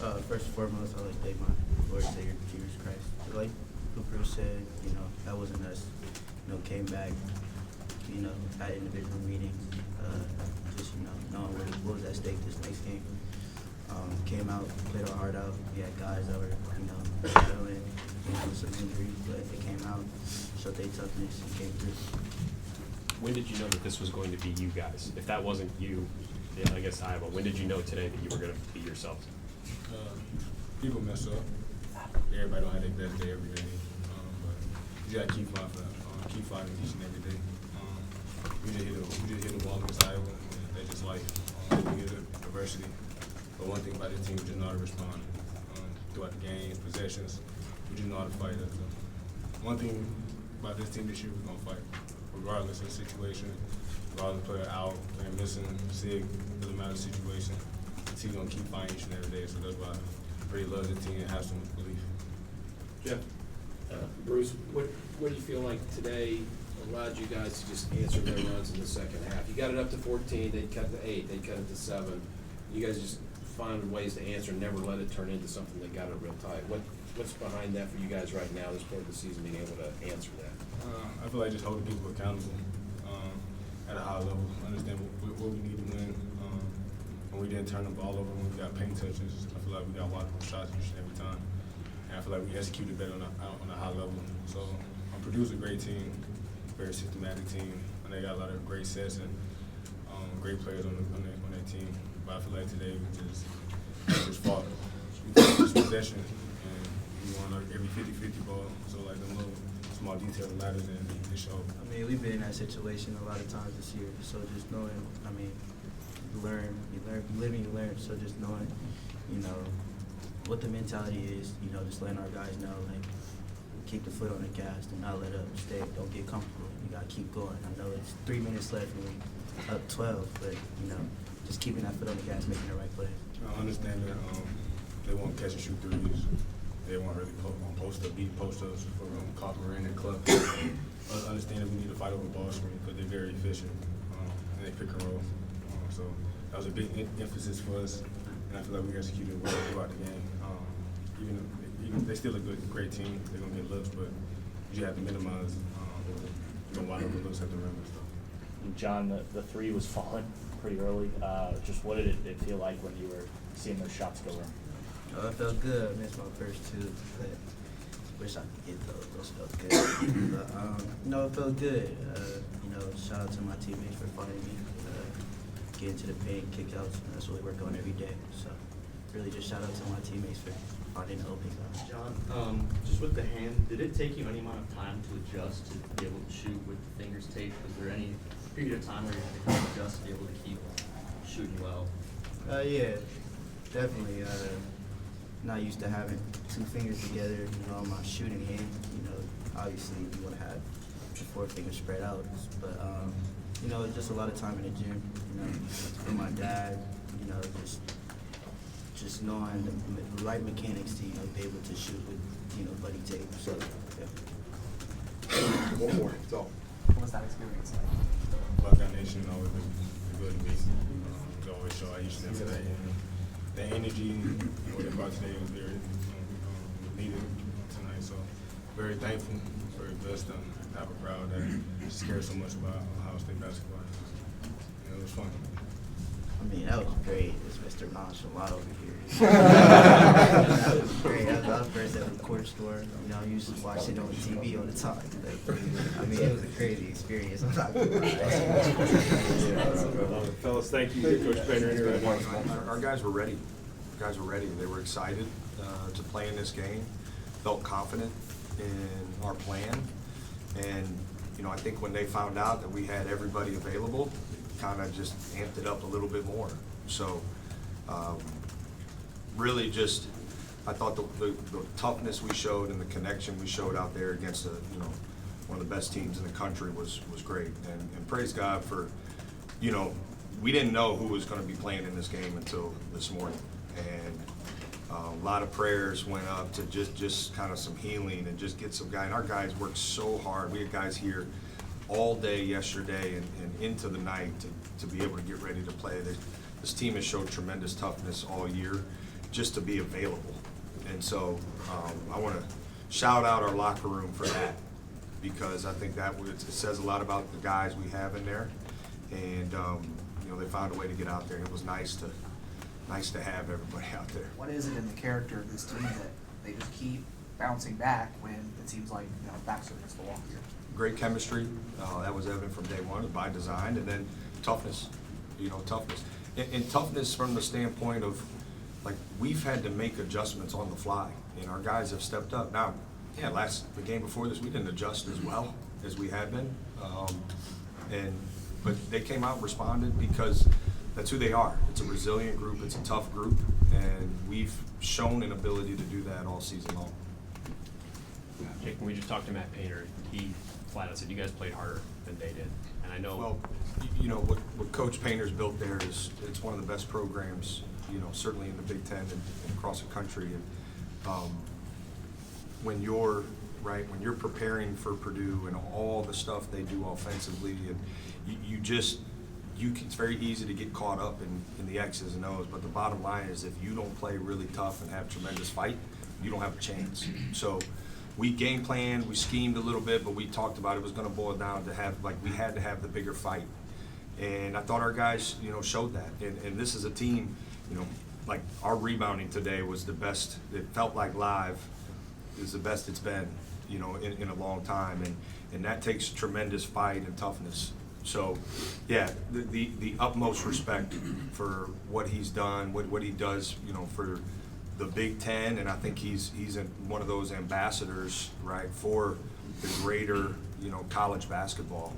First and foremost, I'd like to thank my Lord and Savior, Jesus Christ. Like Bruce said, that wasn't us. Came back, at individual meetings, just, knowing what was at stake this next game. Came out, played our heart out. We had guys that were, struggling, with some injuries, but they came out, showed their toughness, and came through. When did you know that this was going to be you guys? If that wasn't you, I guess Iowa, when did you know today that you were going to be yourselves? People mess up. Everybody don't have their best day every day. But you got to keep fighting each and every day. We just hit the wall against Iowa. They just like we get adversity. But one thing about this team, we just know how to respond throughout the game, possessions. We just know how to fight. One thing about this team this year, we're gonna fight, regardless of the situation, regardless of player out, player missing, sick, doesn't matter the situation. The team's gonna keep fighting each and every day. So that's why I really love the team and have some belief. Jeff. Bruce, what do you feel like today allowed you guys to just answer their runs in the second half? You got it up to 14, they'd cut to 8, they'd cut it to 7. You guys just find ways to answer and never let it turn into something that got it real tight. What's behind that for you guys right now, this part of the season, being able to answer that? I feel like just holding people accountable at a high level, understand what we need to win. When we didn't turn the ball over, when we got paint touches, I feel like we got walkable shots each and every time. And I feel like we executed better on a high level. So Purdue's a great team, very systematic team, and they got a lot of great sets and great players on their team. But I feel like today we just fought. We took this possession and we won like every 50-50 ball. So like the little small detail matters and it showed. We've been in that situation a lot of times this year. So just knowing, you live and you learn. So just knowing, what the mentality is, just letting our guys know, like, keep the foot on the gas, do not let up, don't get comfortable. You gotta keep going. I know it's 3 minutes left and we're up 12, but just keeping that foot on the gas, making the right plays. I understand that they won't catch and shoot threes. They won't really beat post-ups for Copper and Club. I understand that we need to fight over ball screen because they're very efficient and they pick and roll. So that was a big emphasis for us, and I feel like we executed well throughout the game. Even they're still a great team. They're gonna get looks, but you have to minimize wide open looks at the rim and stuff. John, the three was falling pretty early. Just what did it feel like when you were seeing those shots go in? It felt good. I missed my first two, but wish I could get those. Those felt good. But it felt good. Shout out to my teammates for fighting me, getting to the paint, kickouts. That's what we work on every day. So really, just shout out to my teammates for finding the openings. John, just with the hand, did it take you any amount of time to adjust to be able to shoot with the fingers taped? Was there any period of time where you had to adjust to be able to keep shooting well? Yeah, definitely. Not used to having two fingers together, on my shooting hand. Obviously you want to have the four fingers spread out, but just a lot of time in the gym. With my dad, just knowing the right mechanics to be able to shoot with buddy tape. So yeah. One more. So, What was that experience like? Buckeye Nation always been good to me. They always show out each and every day. The energy what they brought today was very needed tonight. So very thankful, very blessed to have a crowd that just cares so much about Ohio State basketball. It was fun. That was great. It's Mr. Nonchalant over here. That was great. That was first at the court store. I used to watch it on TV all the time. It was a crazy experience. I'm not gonna lie. Fellas, thank you. Coach Benner. our guys were ready. They were excited to play in this game, felt confident in our plan. And, I think when they found out that we had everybody available, it kind of just amped it up a little bit more. So really just, I thought the toughness we showed and the connection we showed out there against one of the best teams in the country was great. And praise God for, we didn't know who was going to be playing in this game until this morning. And a lot of prayers went up to just kind of some healing and just get some guys. And our guys worked so hard. We had guys here all day yesterday and into the night to be able to get ready to play. This team has showed tremendous toughness all year. just to be available. And so I want to shout out our locker room for that, because I think that it says a lot about the guys we have in there. And you know, they found a way to get out there. It was nice to have everybody out there. What is it in the character of this team that they just keep bouncing back when it seems like, you know, backs are against the wall here? Great chemistry. That was evident from day one, by design, and then toughness. You know, toughness. And toughness from the standpoint of, like, we've had to make adjustments on the fly, and our guys have stepped up. Now, yeah, the game before this, we didn't adjust as well as we had been, but they came out and responded because that's who they are. It's a resilient group. It's a tough group, and we've shown an ability to do that all season long. Jake, when we just talked to Matt Painter, he flat out said you guys played harder than they did. And I know. Well, you know, what Coach Painter's built there it's one of the best programs, you know, certainly in the Big Ten and across the country. And when you're preparing for Purdue and all the stuff they do offensively, and it's very easy to get caught up in the X's and O's, but the bottom line is if you don't play really tough and have tremendous fight, you don't have a chance. So we game planned, we schemed a little bit, but we talked about it was going to boil down to we had to have the bigger fight. And I thought our guys, you know, showed that. And this is a team, you know, like our rebounding today was the best. It felt like live is the best it's been, you know, in a long time. And that takes tremendous fight and toughness. So, yeah, the utmost respect for what he's done, what he does, you know, for the Big Ten, and I think he's one of those ambassadors, right, for the greater, you know, college basketball.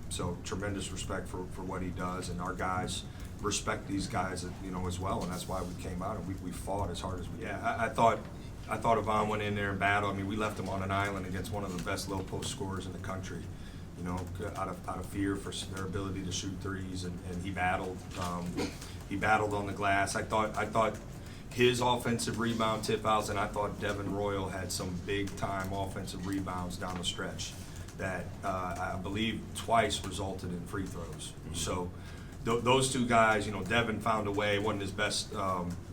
So tremendous respect for what he does, and our guys respect these guys, you know, as well, and that's why we came out and we fought as hard as we. Yeah, I thought Yvonne went in there and battled. I mean, we left him on an island against one of the best low post scorers in the country, you know, out of fear for their ability to shoot threes, and he battled. He battled on the glass. I thought his offensive rebound tip outs, and I thought Devin Royal had some big time offensive rebounds down the stretch that I believe twice resulted in free throws. So those two guys, you know, Devin found a way. It wasn't his best,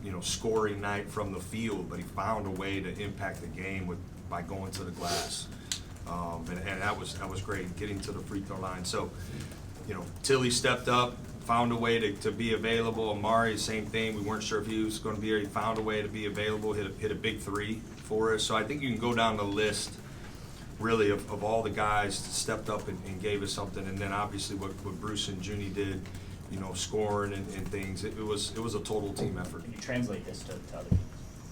you know, scoring night from the field, but he found a way to impact the game by going to the glass. And that was great, getting to the free throw line. So, you know, Tilly stepped up, found a way to be available. Amari, same thing. We weren't sure if he was going to be there. He found a way to be available, hit a big three for us. So I think you can go down the list, really, of all the guys that stepped up and gave us something. And then obviously what Bruce and Junie did, you know, scoring and things. It was a total team effort. Can you translate this to other teams?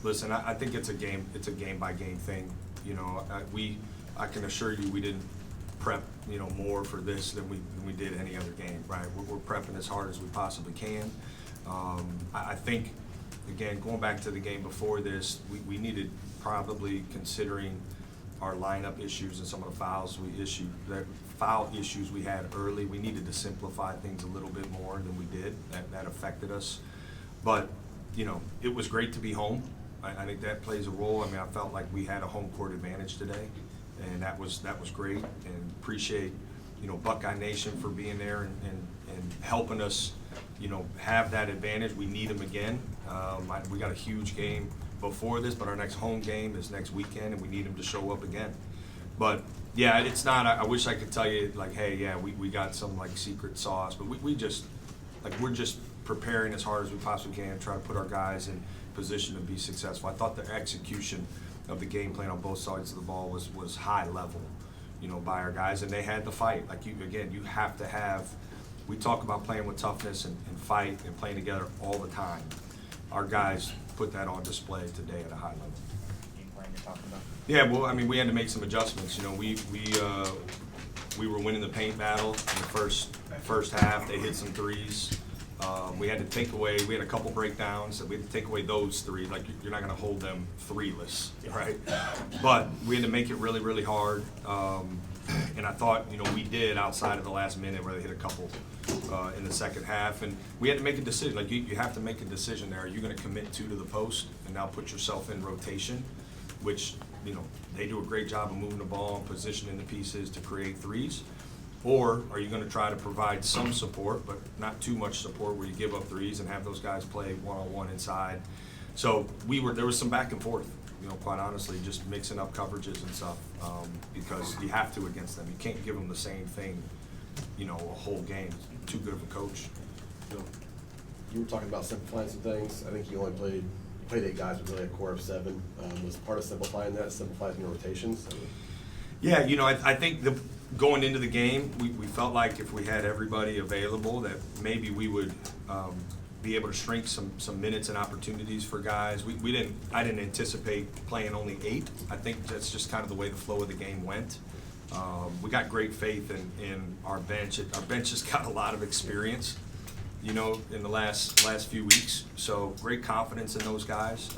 Listen, I think it's a game by game thing. You know, I can assure you we didn't prep, you know, more for this than we did any other game, right? We're prepping as hard as we possibly can. I think, again, going back to the game before this, we needed, probably considering our lineup issues and some of the foul issues we had early, we needed to simplify things a little bit more than we did. That affected us. But, you know, it was great to be home. I think that plays a role. I mean, I felt like we had a home court advantage today, and that was great. And appreciate, you know, Buckeye Nation for being there and helping us, you know, have that advantage. We need them again. We got a huge game before this, but our next home game is next weekend, and we need them to show up again. But yeah, it's not. I wish I could tell you like, hey, yeah, we got some like secret sauce, but we're just preparing as hard as we possibly can, try to put our guys in position to be successful. I thought the execution of the game plan on both sides of the ball was high level, you know, by our guys, and they had to fight. Like you have to have. We talk about playing with toughness and fight and playing together all the time. Our guys put that on display today at a high level. Game plan you're talking about? Yeah, well, I mean, we had to make some adjustments. You know, we were winning the paint battle in the first half. They hit some threes. We had to take away. We had a couple breakdowns that we had to take away those three. Like you're not going to hold them three-less, right? But we had to make it really, really hard. And I thought, you know, we did outside of the last minute where they hit a couple in the second half, and we had to make a decision. Like you have to make a decision there. Are you going to commit two to the post and now put yourself in rotation, which, you know, they do a great job of moving the ball and positioning the pieces to create threes? Or are you going to try to provide some support, but not too much support where you give up threes and have those guys play one-on-one inside? So there was some back and forth, you know, quite honestly, just mixing up coverages and stuff, because you have to against them. You can't give them the same thing, you know, a whole game. Too good of a coach. You were talking about simplifying some things. I think you only played 8 guys with really a core of 7. Was part of simplifying that, simplifying your rotations? Yeah, you know, I think going into the game, we felt like if we had everybody available, that maybe we would be able to shrink some minutes and opportunities for guys. I didn't anticipate playing only 8. I think that's just kind of the way the flow of the game went. We got great faith in our bench. Our bench has got a lot of experience, you know, in the last few weeks. So great confidence in those guys,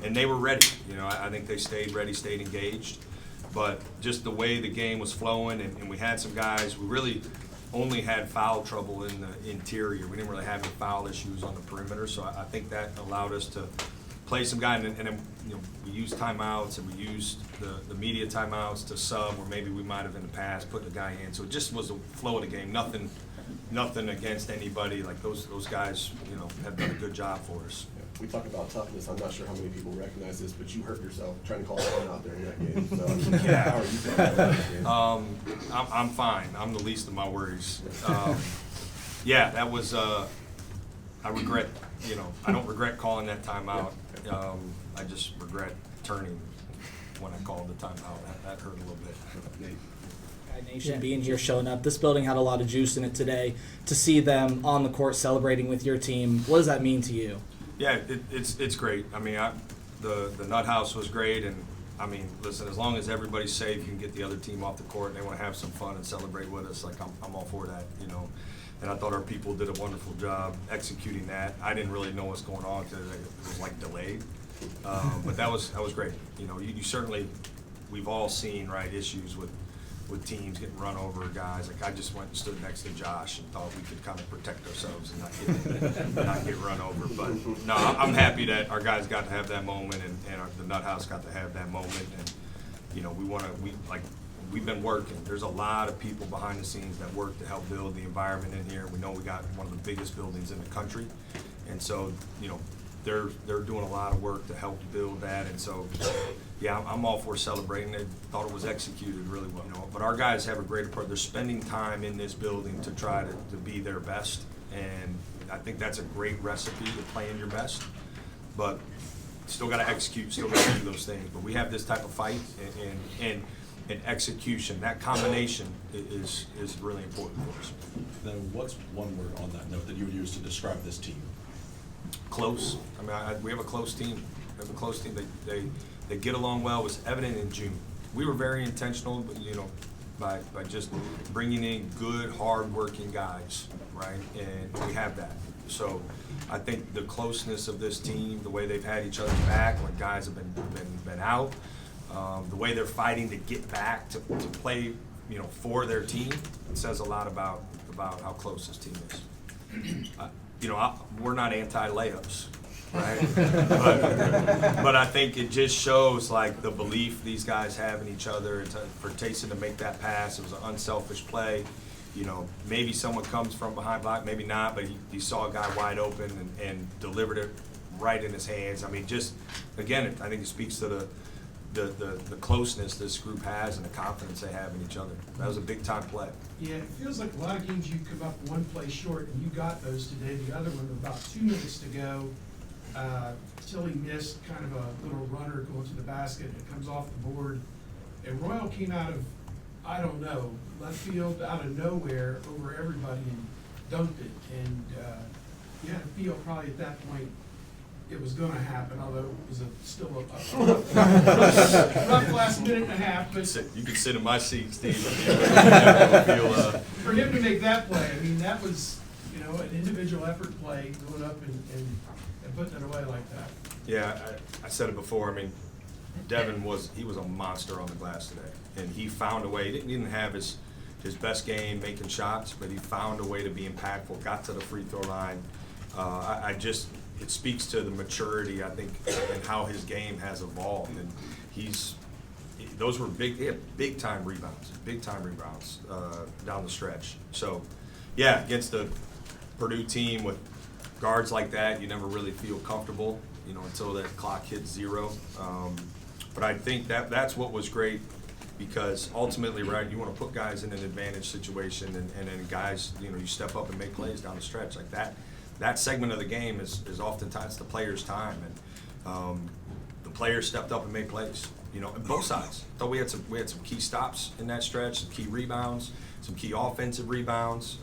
and they were ready. You know, I think they stayed ready, stayed engaged. But just the way the game was flowing, and we had some guys, we really only had foul trouble in the interior. We didn't really have any foul issues on the perimeter, so I think that allowed us to play some guys, and then, you know, we used timeouts, and we used the media timeouts to sub, where maybe we might have in the past put the guy in. So it just was the flow of the game. Nothing against anybody. Like those guys, you know, have done a good job for us. We talk about toughness. I'm not sure how many people recognize this, but you hurt yourself trying to call someone out there in that game. So Yeah. How are you feeling about that game? I'm fine. I'm the least of my worries. Yeah, that was. I regret. You know, I don't regret calling that timeout. I just regret turning when I called the timeout. That hurt a little bit. Nation being here, showing up. This building had a lot of juice in it today. To see them on the court celebrating with your team, what does that mean to you? Yeah, it's great. I mean, the Nut House was great, and I mean, listen, as long as everybody's safe, you can get the other team off the court, and they want to have some fun and celebrate with us. Like I'm all for that, you know. And I thought our people did a wonderful job executing that. I didn't really know what's going on because it was like delayed, but that was great. You know, you certainly, we've all seen issues with teams getting run over, guys. Like I just went and stood next to Josh and thought we could kind of protect ourselves and not get run over. But no, I'm happy that our guys got to have that moment, and the Nut House got to have that moment. And you know, we've been working. There's a lot of people behind the scenes that work to help build the environment in here. We know we got one of the biggest buildings in the country, and so you know, they're doing a lot of work to help build that. And so, yeah, I'm all for celebrating it. Thought it was executed really well. You know, but our guys have a great approach. They're spending time in this building to try to be their best, and I think that's a great recipe to playing your best. But still got to execute, still got to do those things. But we have this type of fight and execution. That combination is really important for us. Then what's one word on that note that you would use to describe this team? Close. I mean, we have a close team. We have a close team. They get along well. It was evident in June. We were very intentional, you know, by just bringing in good, hard-working guys, right? And we have that. So I think the closeness of this team, the way they've had each other's back when guys have been out, the way they're fighting to get back to play, you know, for their team, it says a lot about how close this team is. You know, we're not anti-layups, right? but I think it just shows like the belief these guys have in each other. For Taysom to make that pass, it was an unselfish play. You know, maybe someone comes from behind block, maybe not, but he saw a guy wide open and delivered it right in his hands. I mean, just again, I think it speaks to the closeness this group has and the confidence they have in each other. That was a big time play. Yeah, it feels like a lot of games you come up one play short, and you got those today. The other one, about 2 minutes to go, Tilly missed kind of a little runner going to the basket. It comes off the board, and Royal came out of, I don't know, left field, out of nowhere over everybody and dunked it. And you had to feel probably at that point it was going to happen, although it was still a rough last minute and a half. But You could sit in my seat, Steve. For him to make that play, I mean, that was, you know, an individual effort play, going up and putting it away like that. Yeah, I said it before. I mean, Devin was a monster on the glass today, and he found a way. He didn't have his best game making shots, but he found a way to be impactful. Got to the free throw line. It speaks to the maturity, I think, and how his game has evolved. And those were big time rebounds down the stretch. So, yeah, against the Purdue team with guards like that, you never really feel comfortable, you know, until that clock hit 0. But I think that's what was great, because ultimately, right, you want to put guys in an advantage situation, and then guys, you know, you step up and make plays down the stretch like that. That segment of the game is oftentimes the players' time, and the players stepped up and made plays. You know, on both sides. I thought we had some key stops in that stretch, some key rebounds, some key offensive rebounds.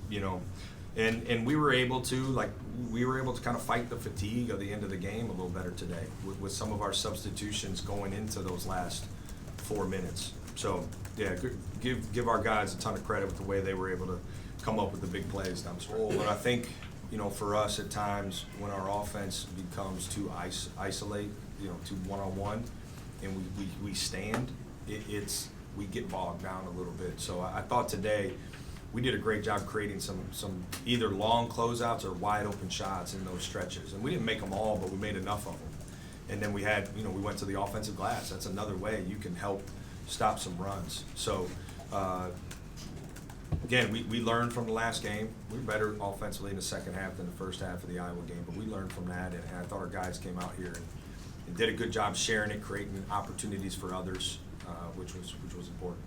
You know, and we were able to kind of fight the fatigue of the end of the game a little better today with some of our substitutions going into those last 4 minutes. So yeah, give our guys a ton of credit with the way they were able to come up with the big plays down the stretch. But I think, you know, for us at times when our offense becomes too isolate, you know, too one-on-one, and we stand, we get bogged down a little bit. So I thought today we did a great job creating some either long closeouts or wide open shots in those stretches. And we didn't make them all, but we made enough of them. And then we had, you know, we went to the offensive glass. That's another way you can help stop some runs. So again, we learned from the last game. We were better offensively in the second half than the first half of the Iowa game, but we learned from that, and I thought our guys came out here and did a good job sharing it, creating opportunities for others, which was important.